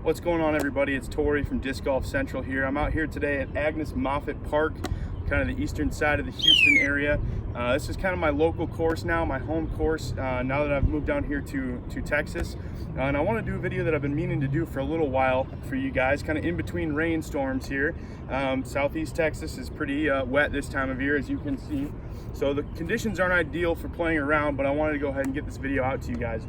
What's going on, everybody? It's Tori from DGCentral here. I'm out here today at Agnes Moffett Park, kind of the eastern side of the Houston area. This is kind of my local course now, my home course, now that I've moved down here to Texas. And I want to do a video that I've been meaning to do for a little while for you guys, kind of in between rainstorms here. Southeast Texas is pretty wet this time of year, as you can see. So the conditions aren't ideal for playing around, but I wanted to go ahead and get this video out to you guys.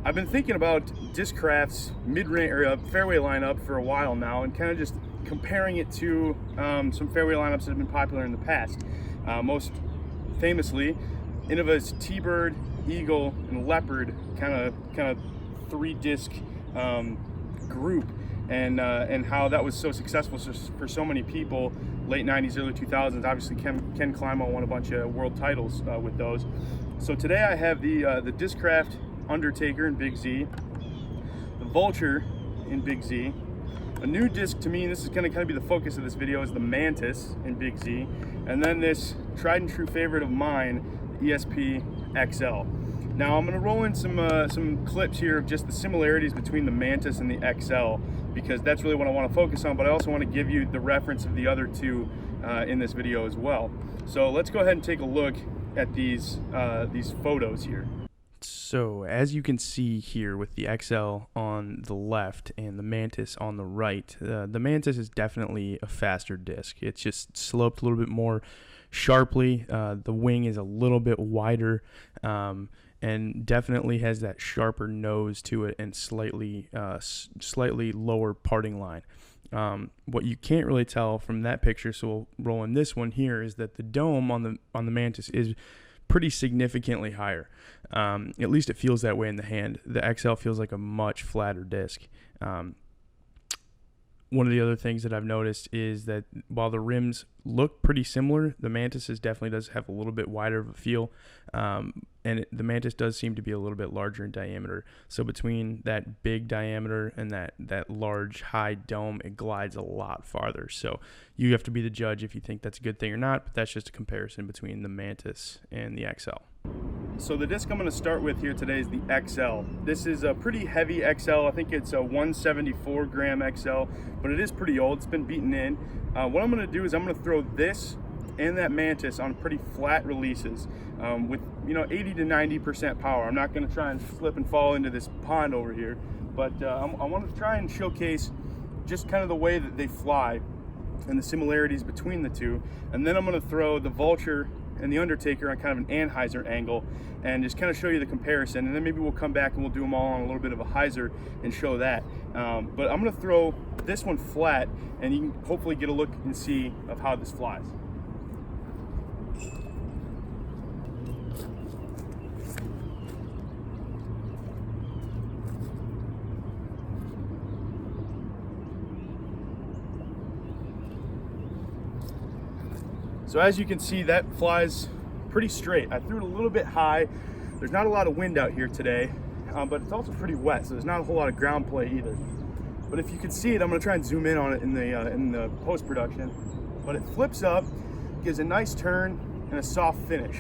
I've been thinking about Discraft's mid-range or fairway lineup for a while now, and kind of just comparing it to some fairway lineups that have been popular in the past. Most famously, Innova's Teebird, Eagle, and Leopard kind of three-disc group, and how that was so successful for so many people. Late 90s, early 2000s. Obviously, Ken Climo won a bunch of world titles with those. So today I have the Discraft Undertaker in Big Z, the Vulture in Big Z. A new disc to me, and this is going to kind of be the focus of this video, is the Mantis in Big Z, and then this tried and true favorite of mine, the ESP XL. Now I'm going to roll in some clips here of just the similarities between the Mantis and the XL, because that's really what I want to focus on, but I also want to give you the reference of the other two in this video as well. So let's go ahead and take a look at these photos here. So as you can see here with the XL on the left and the Mantis on the right, the Mantis is definitely a faster disc. It's just sloped a little bit more sharply. The wing is a little bit wider and definitely has that sharper nose to it and slightly lower parting line. What you can't really tell from that picture, so we'll roll in this one here, is that the dome on the Mantis is pretty significantly higher. At least it feels that way in the hand. The XL feels like a much flatter disc. One of the other things that I've noticed is that while the rims look pretty similar, the Mantis definitely does have a little bit wider of a feel, and the Mantis does seem to be a little bit larger in diameter. So between that big diameter and that large high dome, it glides a lot farther. So you have to be the judge if you think that's a good thing or not, but that's just a comparison between the Mantis and the XL. So the disc I'm going to start with here today is the XL. This is a pretty heavy XL. I think it's a 174 gram XL, but it is pretty old. It's been beaten in. What I'm going to do is I'm going to throw this and that Mantis on pretty flat releases with 80 to 90% power. I'm not going to try and slip and fall into this pond over here, but I want to try and showcase just kind of the way that they fly and the similarities between the two. And then I'm going to throw the Vulture and the Undertaker on kind of an Hyzer angle and just kind of show you the comparison, and then maybe we'll come back and we'll do them all on a little bit of a Hyzer and show that. But I'm going to throw this one flat, and you can hopefully get a look and see of how this flies. So as you can see, that flies pretty straight. I threw it a little bit high. There's not a lot of wind out here today, but it's also pretty wet, so there's not a whole lot of ground play either. But if you can see it, I'm gonna try and zoom in on it in the post-production. But it flips up, gives a nice turn and a soft finish.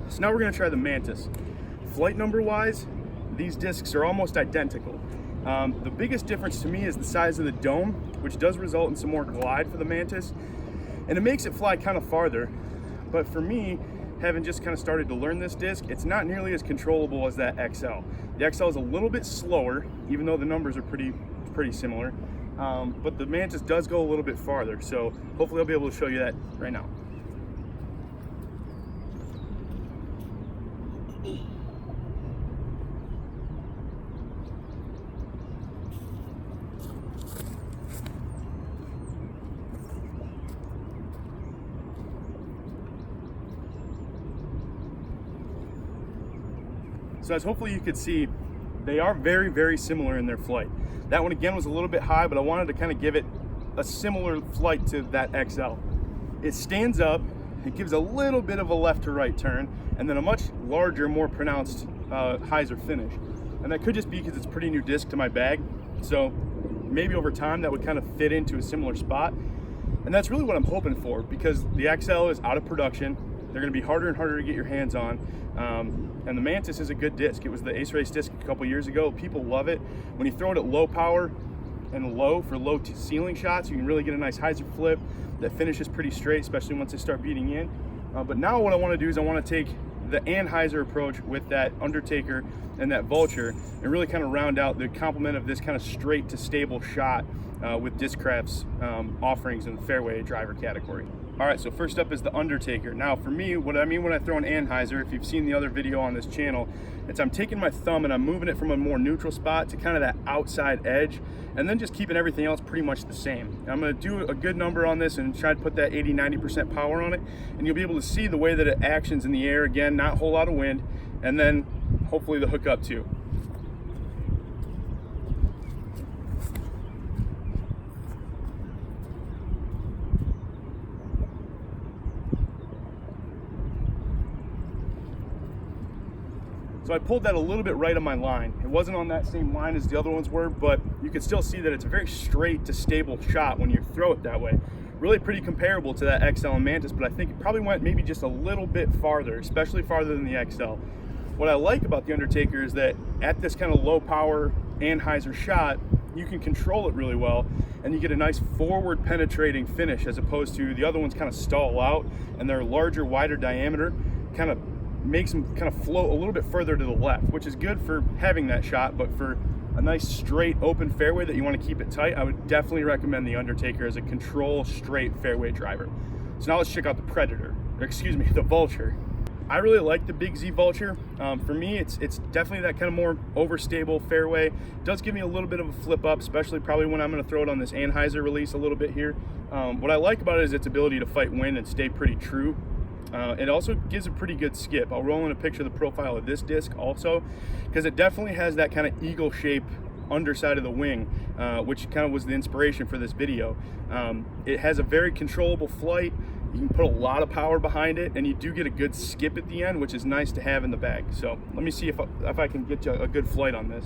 So now we're gonna try the Mantis. Flight number wise, these discs are almost identical. The biggest difference to me is the size of the dome, which does result in some more glide for the Mantis, and it makes it fly kind of farther. But for me, having just kind of started to learn this disc, it's not nearly as controllable as that XL. The XL is a little bit slower, even though the numbers are pretty similar, but the Mantis does go a little bit farther, so hopefully I'll be able to show you that right now. So as hopefully you could see, they are very, very similar in their flight. That one again was a little bit high, but I wanted to kind of give it a similar flight to that XL. It stands up, it gives a little bit of a left to right turn, and then a much larger, more pronounced Hyzer finish. And that could just be because it's a pretty new disc to my bag. So maybe over time that would kind of fit into a similar spot. And that's really what I'm hoping for, because the XL is out of production. They're going to be harder and harder to get your hands on. And the Mantis is a good disc. It was the Ace Race disc a couple years ago. People love it. When you throw it at low power and low for low ceiling shots, you can really get a nice hyzer flip that finishes pretty straight, especially once they start beating in. But now what I want to do is I want to take the Hyzer approach with that Undertaker and that Vulture and really kind of round out the complement of this kind of straight to stable shot with Discraft's offerings in the fairway driver category. All right, so first up is the Undertaker. Now for me, what I mean when I throw an Hyzer, if you've seen the other video on this channel, it's I'm taking my thumb and I'm moving it from a more neutral spot to kind of that outside edge, and then just keeping everything else pretty much the same. I'm gonna do a good number on this and try to put that 80-90% power on it, and you'll be able to see the way that it actions in the air. Again, not a whole lot of wind, and then hopefully the hook up too. So I pulled that a little bit right on my line. It wasn't on that same line as the other ones were, but you can still see that it's a very straight to stable shot when you throw it that way. Really pretty comparable to that XL and Mantis, but I think it probably went maybe just a little bit farther, especially farther than the XL. What I like about the Undertaker is that at this kind of low power and Hyzer shot, you can control it really well, and you get a nice forward penetrating finish, as opposed to the other ones kind of stall out, and they're larger, wider diameter, kind of makes them kind of float a little bit further to the left, which is good for having that shot, but for a nice straight open fairway that you want to keep it tight, I would definitely recommend the Undertaker as a control straight fairway driver. So now let's check out the Predator, or excuse me, the Vulture. I really like the Big Z Vulture. For me, it's definitely that kind of more overstable fairway. It does give me a little bit of a flip up, especially probably when I'm going to throw it on this Hyzer release a little bit here. What I like about it is its ability to fight wind and stay pretty true. It also gives a pretty good skip. I'll roll in a picture of the profile of this disc also, because it definitely has that kind of eagle shape underside of the wing, which kind of was the inspiration for this video. It has a very controllable flight. You can put a lot of power behind it, and you do get a good skip at the end, which is nice to have in the bag. So let me see if I can get you a good flight on this.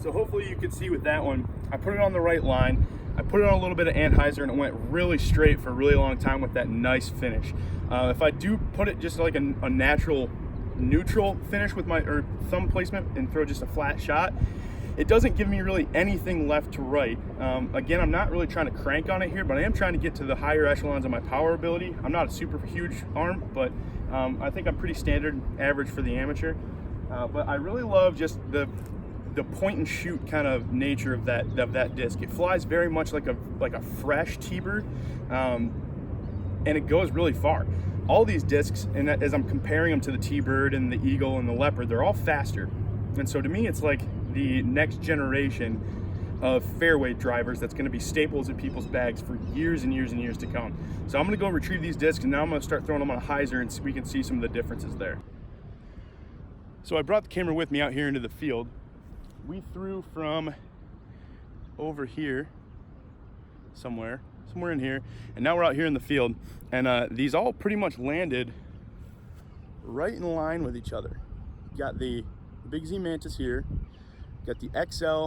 So hopefully you can see with that one, I put it on the right line. I put it on a little bit of Hyzer, and it went really straight for a really long time with that nice finish. If I do put it just like a natural neutral finish with my thumb placement and throw just a flat shot, it doesn't give me really anything left to right. Again, I'm not really trying to crank on it here, but I am trying to get to the higher echelons of my power ability. I'm not a super huge arm, but I think I'm pretty standard average for the amateur. But I really love just the point and shoot kind of nature of that disc. It flies very much like a fresh Teebird, and it goes really far. All these discs, and as I'm comparing them to the Teebird and the Eagle and the Leopard, they're all faster. And so to me, it's like the next generation of fairway drivers that's going to be staples in people's bags for years and years and years to come. So I'm going to go retrieve these discs, and now I'm going to start throwing them on a Hyzer, and we can see some of the differences there. So I brought the camera with me out here into the field. We threw from over here somewhere in here, and now we're out here in the field, and these all pretty much landed right in line with each other. Got the Big Z Mantis here, got the XL,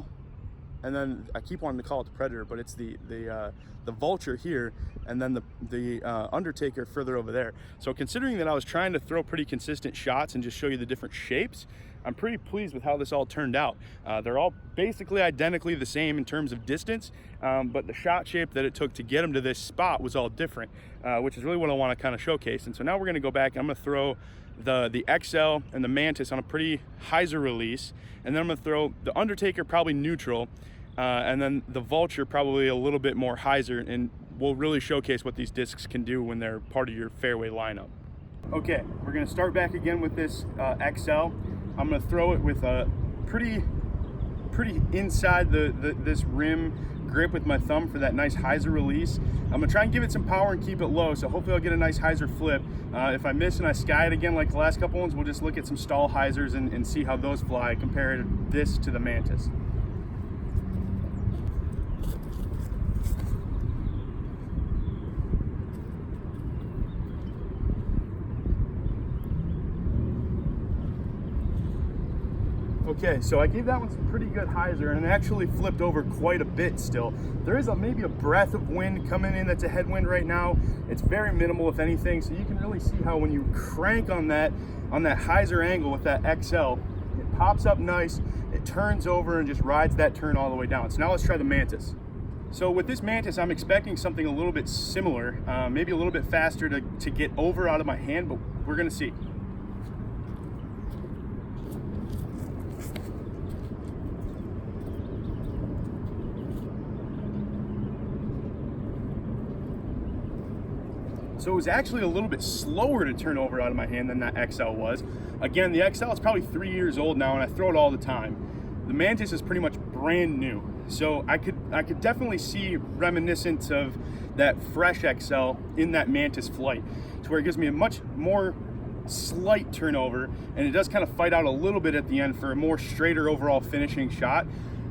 and then I keep wanting to call it the Predator, but it's the Vulture here, and then the Undertaker further over there. So considering that I was trying to throw pretty consistent shots and just show you the different shapes, I'm pretty pleased with how this all turned out. They're all basically identically the same in terms of distance, but the shot shape that it took to get them to this spot was all different, which is really what I want to kind of showcase. And so now we're going to go back. I'm going to throw the XL and the Mantis on a pretty Hyzer release, and then I'm going to throw the Undertaker probably neutral, and then the Vulture probably a little bit more Hyzer, and we'll really showcase what these discs can do when they're part of your fairway lineup. Okay, we're going to start back again with this XL. I'm going to throw it with a pretty inside this rim grip with my thumb for that nice Hyzer release. I'm going to try and give it some power and keep it low, so hopefully I'll get a nice Hyzer flip. If I miss and I sky it again like the last couple ones, we'll just look at some stall Hyzers and see how those fly, compare this to the Mantis. Okay, so I gave that one some pretty good hyzer, and it actually flipped over quite a bit still. There is maybe a breath of wind coming in that's a headwind right now. It's very minimal, if anything, so you can really see how when you crank on that hyzer angle with that XL, it pops up nice, it turns over and just rides that turn all the way down. So now let's try the Mantis. So with this Mantis, I'm expecting something a little bit similar, maybe a little bit faster to get over out of my hand, but we're gonna see. So it was actually a little bit slower to turn over out of my hand than that XL was. Again, the XL is probably 3 years old now, and I throw it all the time. The Mantis is pretty much brand new. So I could definitely see reminiscence of that fresh XL in that Mantis flight, to where it gives me a much more slight turnover, and it does kind of fight out a little bit at the end for a more straighter overall finishing shot.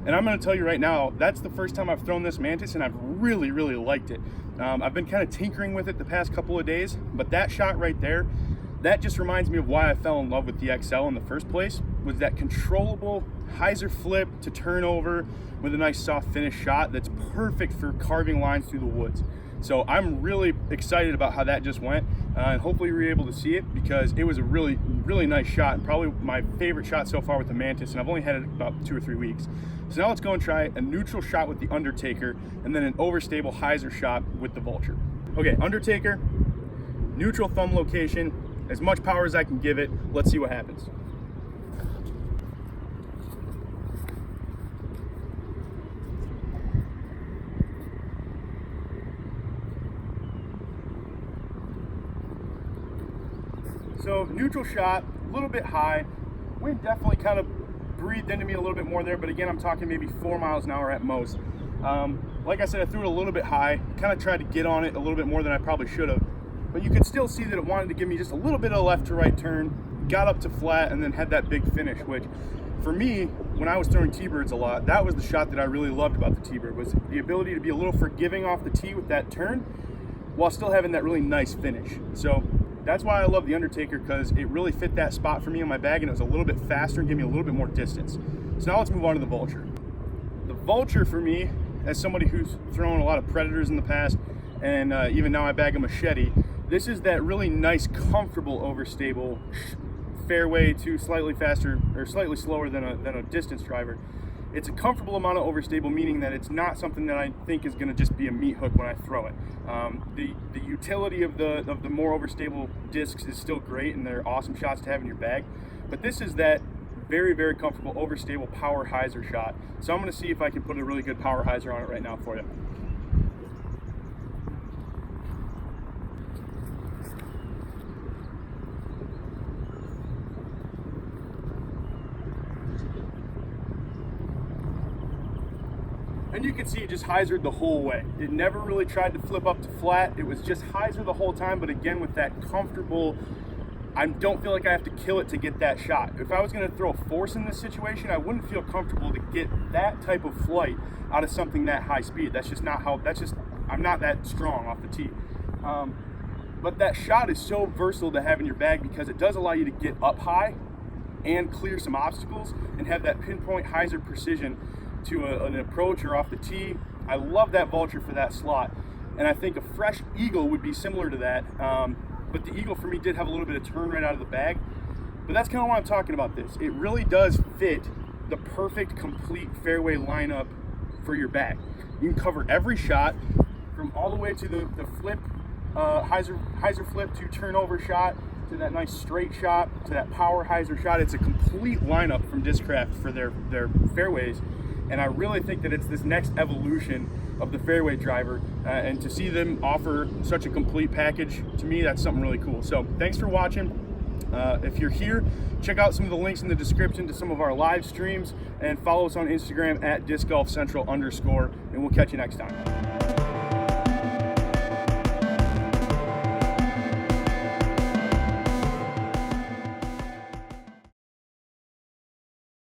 And I'm going to tell you right now, that's the first time I've thrown this Mantis, and I've really, really liked it. I've been kind of tinkering with it the past couple of days, but that shot right there, that just reminds me of why I fell in love with the XL in the first place, was that controllable hyzer flip to turn over with a nice soft finish shot that's perfect for carving lines through the woods. So I'm really excited about how that just went, and hopefully we're able to see it, because it was a really, really nice shot, and probably my favorite shot so far with the Mantis, and I've only had it about 2 or 3 weeks. So now let's go and try a neutral shot with the Undertaker, and then an overstable hyzer shot with the Vulture. Okay, Undertaker, neutral thumb location, as much power as I can give it. Let's see what happens. So neutral shot, a little bit high. Wind definitely kind of breathed into me a little bit more there, but again, I'm talking maybe 4 miles an hour at most. Like I said, I threw it a little bit high, kind of tried to get on it a little bit more than I probably should have, but you could still see that it wanted to give me just a little bit of left to right turn, got up to flat, and then had that big finish, which for me, when I was throwing Teebirds a lot, that was the shot that I really loved about the Teebird, was the ability to be a little forgiving off the tee with that turn, while still having that really nice finish. So that's why I love the Undertaker, because it really fit that spot for me on my bag, and it was a little bit faster and gave me a little bit more distance. So now let's move on to the Vulture. The Vulture for me, as somebody who's thrown a lot of Predators in the past, and even now I bag a Machete, this is that really nice, comfortable, overstable fairway to slightly faster or slightly slower than a distance driver. It's a comfortable amount of overstable, meaning that it's not something that I think is going to just be a meat hook when I throw it. The utility of the more overstable discs is still great, and they're awesome shots to have in your bag. But this is that very, very comfortable overstable power hyzer shot. So I'm going to see if I can put a really good power hyzer on it right now for you. And you can see it just hyzered the whole way. It never really tried to flip up to flat. It was just hyzer the whole time, but again with that comfortable, I don't feel like I have to kill it to get that shot. If I was gonna throw force in this situation, I wouldn't feel comfortable to get that type of flight out of something that high speed. That's just not how, I'm not that strong off the tee. But that shot is so versatile to have in your bag, because it does allow you to get up high and clear some obstacles and have that pinpoint hyzer precision to an approach or off the tee. I love that Vulture for that slot, and I think a fresh Eagle would be similar to that, but the Eagle for me did have a little bit of turn right out of the bag. But that's kind of why I'm talking about this. It really does fit the perfect complete fairway lineup for your bag. You can cover every shot from all the way to the flip, hyzer flip to turnover shot, to that nice straight shot, to that power hyzer shot. It's a complete lineup from Discraft for their fairways. And I really think that it's this next evolution of the fairway driver, and to see them offer such a complete package, to me, that's something really cool. So thanks for watching. If you're here, check out some of the links in the description to some of our live streams, and follow us on Instagram at DiscGolfCentral_, and we'll catch you next time.